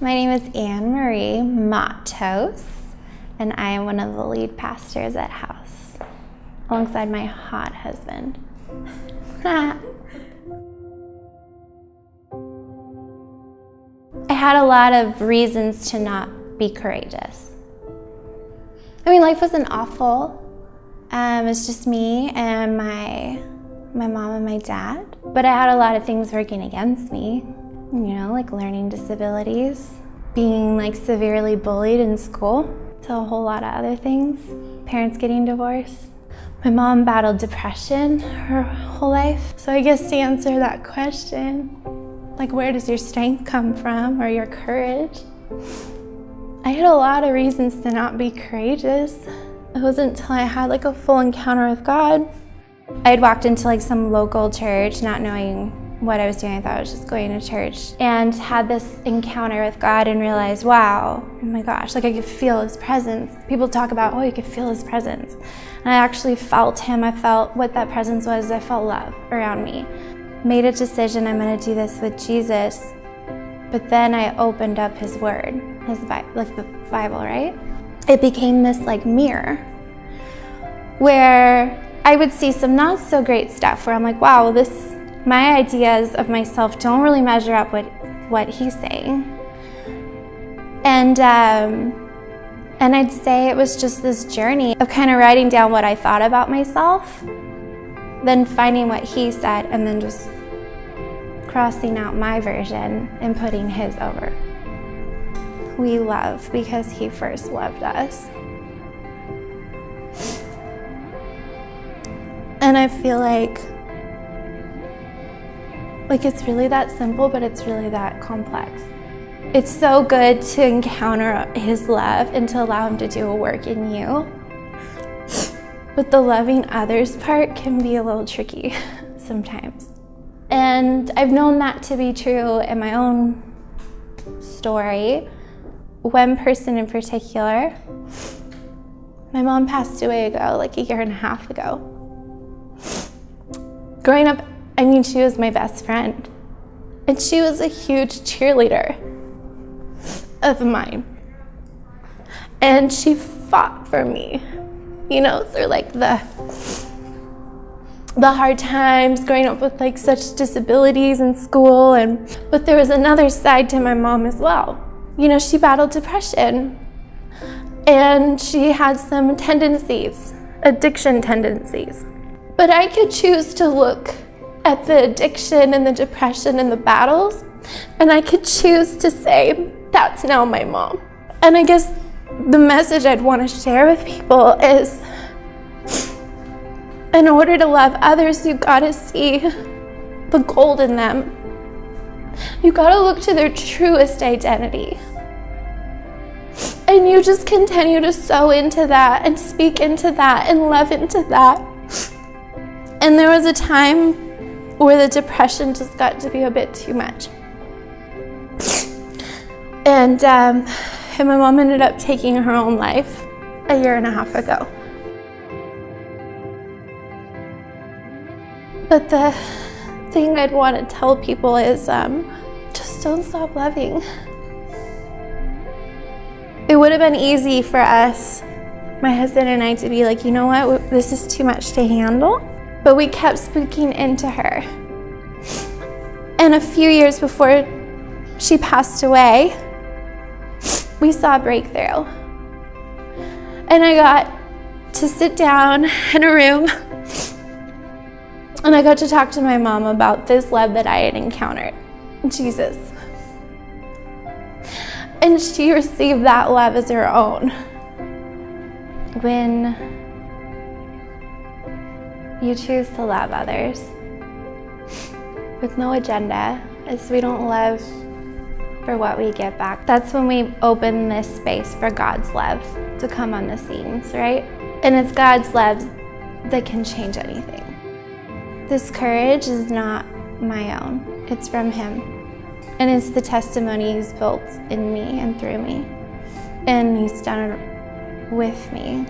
My name is Anne Marie Matos, and I am one of the lead pastors at House, alongside my hot husband. I had a lot of reasons to not be courageous. I mean, life wasn't awful. It's just me and my mom and my dad. But I had a lot of things working against me, like learning disabilities, being severely bullied in school, to a whole lot of other things, parents getting divorced. My mom battled depression her whole life. So I guess to answer that question, where does your strength come from, or your courage? I had a lot of reasons to not be courageous. It wasn't until I had a full encounter with God. I had walked into some local church not knowing what I was doing. I thought I was just going to church, and had this encounter with God and realized, wow, oh my gosh, I could feel His presence. People talk about, you could feel His presence. And I actually felt Him. I felt what that presence was. I felt love around me. Made a decision, I'm going to do this with Jesus. But then I opened up His Word, His Bible, the Bible, right? It became this mirror where I would see some not so great stuff where I'm wow, my ideas of myself don't really measure up with what He's saying. And I'd say it was just this journey of kind of writing down what I thought about myself, then finding what He said, and then just crossing out my version and putting His over. We love because He first loved us. And I feel like it's really that simple, but it's really that complex. It's so good to encounter His love and to allow Him to do a work in you. But the loving others part can be a little tricky sometimes. And I've known that to be true in my own story. One person in particular, my mom passed away ago, a year and a half ago. Growing up, she was my best friend. And she was a huge cheerleader of mine. And she fought for me, through the hard times, growing up with such disabilities in school. But there was another side to my mom as well. She battled depression, and she had some tendencies, addiction tendencies. But I could choose to look at the addiction and the depression and the battles, and I could choose to say, that's now my mom. And I guess the message I'd want to share with people is, in order to love others, you gotta see the gold in them. You gotta look to their truest identity. And you just continue to sow into that and speak into that and love into that. And there was a time where the depression just got to be a bit too much. And my mom ended up taking her own life a year and a half ago. But the thing I'd want to tell people is just don't stop loving. It would have been easy for us, my husband and I, to be you know what, this is too much to handle. But we kept speaking into her. And a few years before she passed away, we saw a breakthrough. And I got to sit down in a room, and I got to talk to my mom about this love that I had encountered, Jesus. And she received that love as her own. When you choose to love others with no agenda, as we don't love for what we get back, that's when we open this space for God's love to come on the scenes, right? And it's God's love that can change anything. This courage is not my own, it's from Him. And it's the testimony He's built in me and through me. And He's done it with me.